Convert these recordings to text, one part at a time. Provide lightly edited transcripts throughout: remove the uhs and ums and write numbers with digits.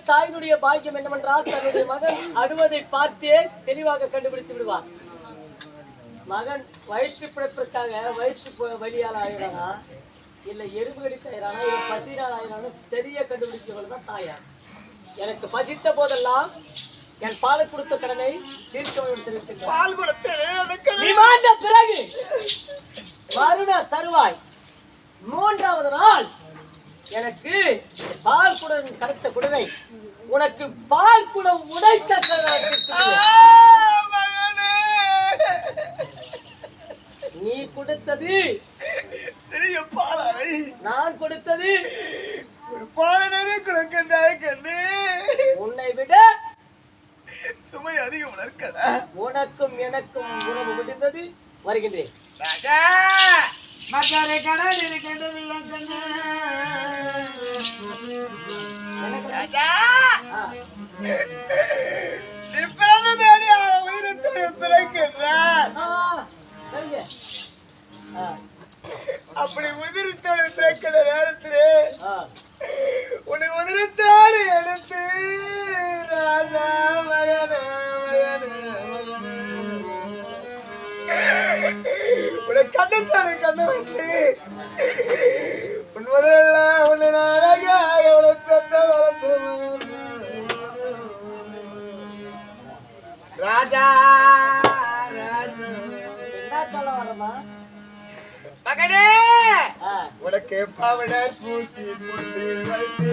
தாயினுடைய பாக்கியம் என்னவென்றால் தன்னுடைய மகன் அழுவதை பார்த்தே தெளிவாக கண்டுபிடித்து விடுவார். மகன் வயிற்று பிழைப்பிற்காக வயிற்று வலியால் ஆயிரானா இல்ல எறும்பு கடித்து ஆயிரானா இல்ல பசினால் ஆயிரானா சரியா கண்டுபிடிச்சவள் தான் தாயார். எனக்கு பசித்த போதெல்லாம் என் பாலை கொடுத்த கடனை தீர்க்க பால் கொடுத்த பிறகு மறுநா தருவாய் 3வது நாள் எனக்கு பால் குடம் கடத்த குடலை உனக்கு பால் குடம் உடைத்த நீ கொடுத்தது சிறிய பாலாடை, நான் கொடுத்தது ஒரு பாலனரை கொடுக்கின்றாய் கண்ணே. உன்னை விட சுமை அதிகம் உணர்க்கட. உனக்கும் எனக்கும் உணவு முடிந்தது. வருகின்றேன். ராஜா மக்காரை கடல் இருக்கின்றது ராஜா. பிறந்த மேடியாக உயிரத்தோடு பிறக்கின்றார். அப்படி உதிரத்தோடு பிறக்கிற நேரத்திலே உன்னை உதிரத்தோடு எடுத்து ராஜா மகன உன்னை கண்ணத்தோடு கண்ண வைத்து உன் முதலெல்லாம் உன்னை நாடாக உன்னை பெற்ற வளர்த்து ராஜா மகனே உனக்கு பவுடர் பூசி முடி வைத்து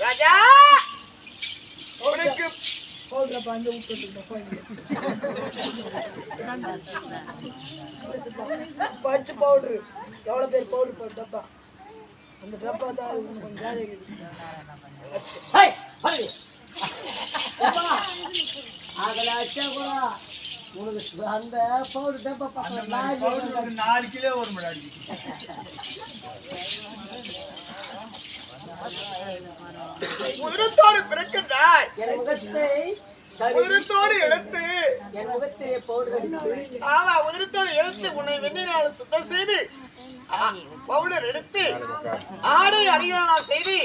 ராஜா உனக்கு பச்சை பவுடரு எவ்வளோ பேர் பவுடர் போட்டு டப்பா அந்த டப்பா தான் கொஞ்சம் ஜாலியாக இருக்குது. உனக்கு அந்த பவுடர் டப்பா 4 கிலோ ஒரு முன்னாடி உதிரத்தோடு பிறக்கின்றாய். உதிரத்தோடு எடுத்து ஆமா உதிரத்தோடு எடுத்து உன்னை வெந்நீரால் சுத்தம் செய்து பவுடர் எடுத்து ஆடை அணிகளால் செய்து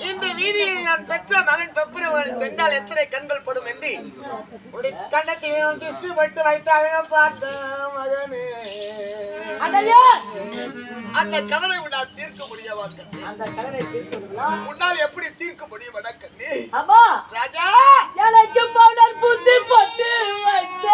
இந்த வீதியில் நான் பெற்ற மகன் பெப்புரவன் சென்றால் எத்தனை கண்கள் படும் என்று உடைய கண்ணத்தில் திசு பட்டு வைத்தாங்க பார்த்த மகனே. அந்த கடனை உன்னால் தீர்க்க முடியவா உன்னால் எப்படி தீர்க்க முடியும் கண்ணே? ராஜா எனக்கு பவுடர் பூசி போட்டு வைத்த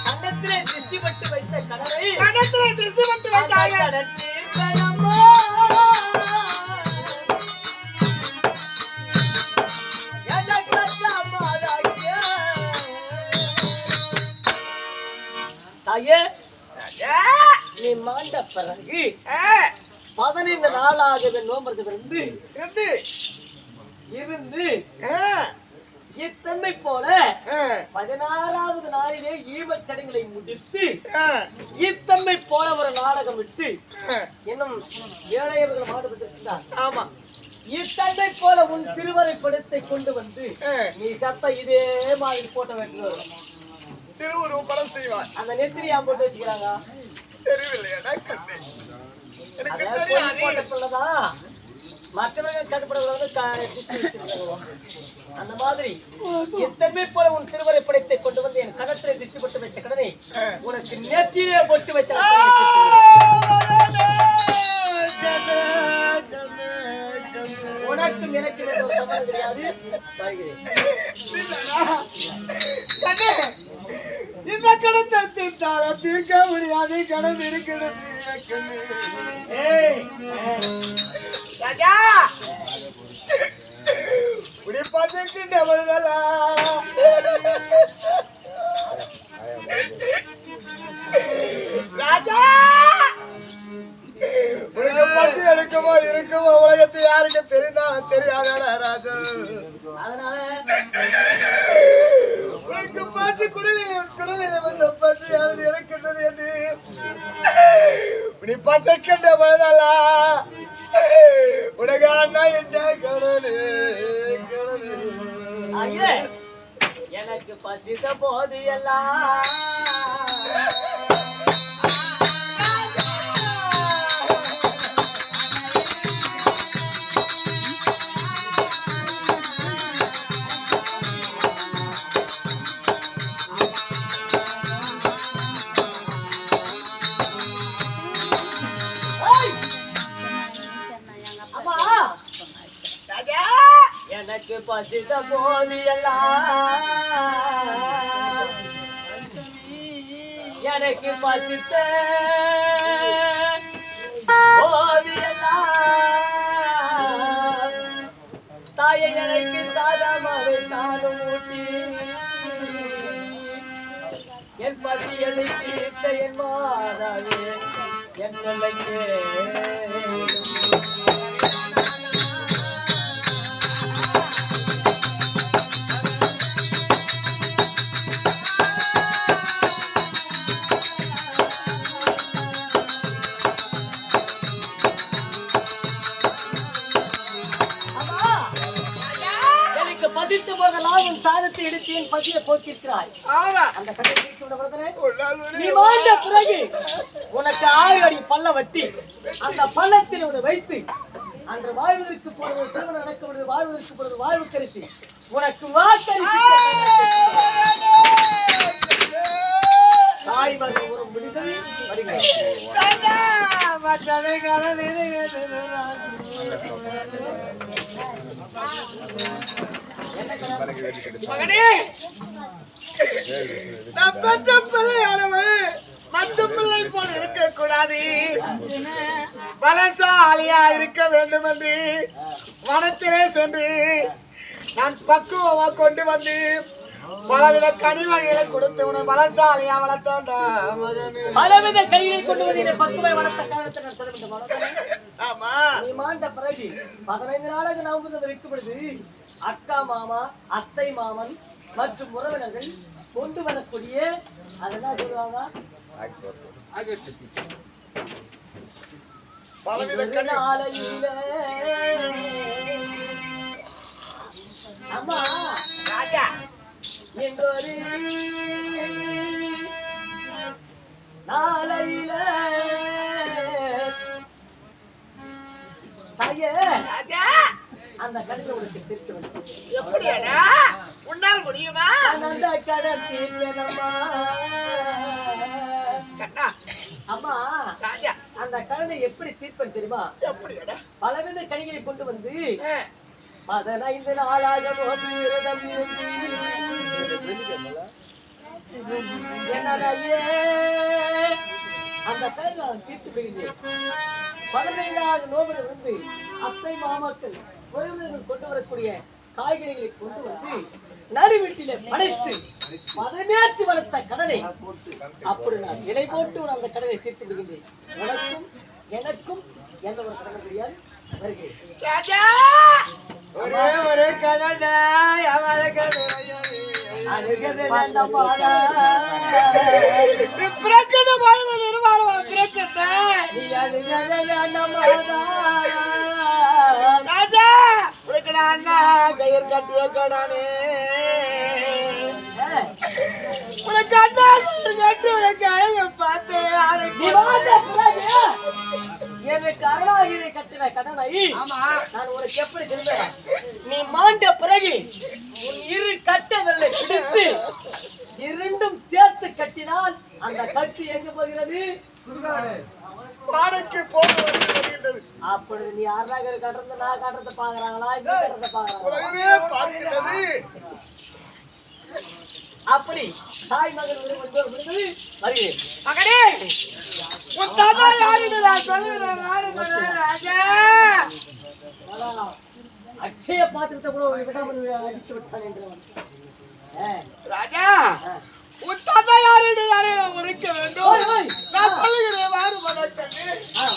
கண்ணத்திலே திருஷ்டி பட்டு வைத்த கடனை கணத்திலே திசை விட்டு வைத்தாயே கடன் தீர்க்கலம்மா. தாயே, நீ மாண்ட பிறகு 15 நாளாகவே நோம்புறது இருந்து இத்தன்மை போல 16வது நாளிலே ஈமச் சடங்குகளை முடித்து இத்தன்மை போல ஒரு நாடகம் விட்டு இன்னும் ஏழையவர்கள் மாடுபட்டிருக்கிறார். ஆமா இத்தன்மை போல உன் திருவரை படத்தை கொண்டு வந்து நீ சத்த இதே மாதிரி போட்ட வேண்டும். திருவுருவ படம் செய்வார். அந்த நெத்திரியா போட்டு வச்சுக்கிறாங்க. தெரியவில்லையடா கண்ணே, எனக்கு அதாவது தெரியாது. போட்ட பிள்ளைதான் மற்றவர்கள் கட்டுப்படுவது அந்த மாதிரி எத்தனை போல உன் திருவரை படைத்தை கொண்டு வந்து என் கடத்திலே திருஷ்டி போட்டு வைத்த கடனை உனக்கு நெற்றியே போட்டு வைத்த உனக்கும் எனக்கு ஒரு சம்பந்தம் கிடையாது. கண்ணே, இந்த கடத்தை தீர்த்தால தீர்க்க முடியாது. கடன் இருக்கிறது ராஜா. இப்படி பார்த்துக்கிட்ட பொழுதலா ராஜா, உனக்கு பசி எடுக்குமோ இருக்குமோ உலகத்தை யாருக்கு தெரியாதடா ராஜா. அதனால உனக்கு பசி குடலில் வந்த பசியானது எடுக்கின்றது என்று நீ பசிக்கின்ற பொழுதல்லா உனக்கு அண்ணா என்ற கடலு ஐயே, எனக்கு பசித்த போது எல்லாம் எனக்கு பசித்த போது எல்லாம் எனக்கு பசித்த போது எல்லாம் தாயை எனக்கு சாதமாவை நானும் ஊட்டி என் பசியதை தீர்த்த என் மாதாவே என் நிலைக்கே பதித்து போதெல்லாம் உன் சாதத்தை எடுத்து என் பசியை போக்கிருக்கிறாய். அந்த நீ வாழ்ந்த பிறகு உனக்கு 6 அடி பள்ள வட்டி அந்த பள்ளத்தில் உன்னை வைத்து அன்று வாழ்வதற்கு போறது திருமணம் நடக்க வாழ்வதற்கு போறது வாழ்வு கரிசி உனக்கு வாக்கரிசி தாய் மகன் ஒரு விடுதலை மகனே, நான் பெற்ற பிள்ளையானவள் மற்ற பிள்ளை போல இருக்கக்கூடாது, பலசாலியா இருக்க வேண்டும் என்று வனத்திலே சென்று நான் பக்குவமா கொண்டு வந்து பலவித கனிவகைகளை கொடுத்து உன பலசாலியா வளர்த்தோண்டா மகனே. பலவித கனிகளை கொண்டு வந்து பக்குவமா வளர்த்த காரணத்தை நான் சொல்ல வேண்டும். ஆமா, நீ மாண்ட பிறகு 15 நாளாக நாம் வைக்கப்படுது. அக்கா மாமா அத்தை மாமன் மற்றும் உறவினர்கள் கொண்டு வரக்கூடிய அதெல்லாம் சொல்லுவாங்க அம்மா ராஜா எங்கொரு நாளையில தாயே ராஜா அந்த கடிதம் உனக்கு திருப்பி வந்து எப்படியாடா உன்னால் முடியுமா? அந்த கடன் தீர்க்கணுமா கண்ணா அம்மா ராஜா அந்த கடனை எப்படி தீர்ப்பது தெரியுமா? எப்படியாடா பலவித கனிகளை கொண்டு வந்து 15 நாளாக விரதம் இருந்து என்னையே அந்த கையில தீர்த்து போகிறேன். 15வது நோம்பில் இருந்து அத்தை மாமாக்கள் உறவினர்கள் கொண்டு வரக்கூடிய காய்கறிகளை கொண்டு வந்து நடுவீட்டிலே படைத்து பதமேற்றி வளர்த்த கடனை அப்படி நான் இணை போட்டு அந்த கடனை தீர்த்து விடுகின்றேன். உனக்கும் எனக்கும் எந்த ஒரு கடன் கிடையாது. வருகிறேன். ராஜா ஒரே ஒரு கடனை அவளுக்கு பிரச்சனை வாழ்வு நிர்வாணம் பிரச்சனை ராஜா உனக்கு நான் அண்ணா கயிறு கட்டிய கடானே உனக்கு அண்ணா கயிறு கட்டி உனக்கு அழக பார்த்து எனக்கு அருணாகிரி கட்டின கடனை நான் உனக்கு எப்படி தெரிந்தேன்? நீ மாண்ட பிறகு உன் இரு கட்டவில்லை பிடித்து இரண்டும் சேர்த்து கட்டினால் அந்த கட்டு எங்க போகிறது? பாடைக்கு போக வருகின்றது. அப்பொழுது நீ அருணாகிரி கட்டுறது நான் கட்டுறத பாக்குறாங்களா? இங்க கட்டுறத பாக்குறாங்களா? உலகமே பார்க்கிறது. அப்படி தாய் மகன் விடுவது வருகிறேன். மகனே உன் தாத்தா யாருன்னு நான் சொல்லுறேன். ராஜா அக்ஷய பாத்திரத்தை கூட விடாமல் அடித்து விட்டான் என்றவன். ராஜா உன் தாத்தா யாருன்னு தானே நான் உனக்க வேண்டும். நான் சொல்லுகிறேன் வாரு மகன்.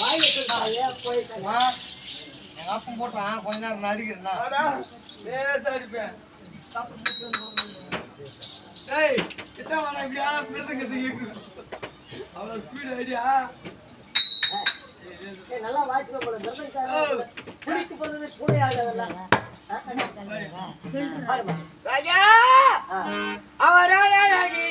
வாயில சொல்றாங்க போயிட்டாங்க. எங்க அப்பன் போட்டான் கொஞ்ச நேரம் நடிக்கிறேன்னா அடிப்பேன். ஏய் கிட்ட வாடா இப்படியா மிருதுங்கிறது கேக்குது. அவ்வளவு ஸ்பீட் ஐடியா. நல்லா வாய்ஸ்ல போல மிருதங்காரன் குடிக்கு போறது கூட ஆகாதல்ல. ராஜா அவரான அழகி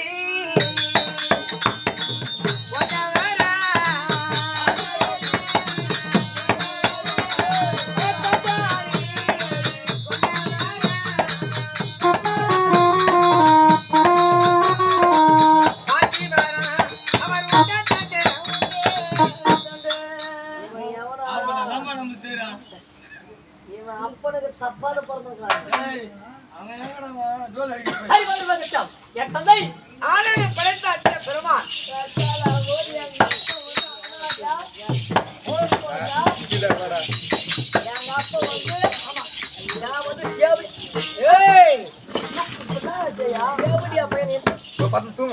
அப்பனுக்கு தப்பாத பிறந்திருக்கான். அவன் எங்கடா டோல் அடிக்க என் தந்தை ஆனது படைத்த அச்ச பெருமான் எங்க அப்பா வந்து நான் வந்து கேவடி. ஏய் கேவடியா பையன்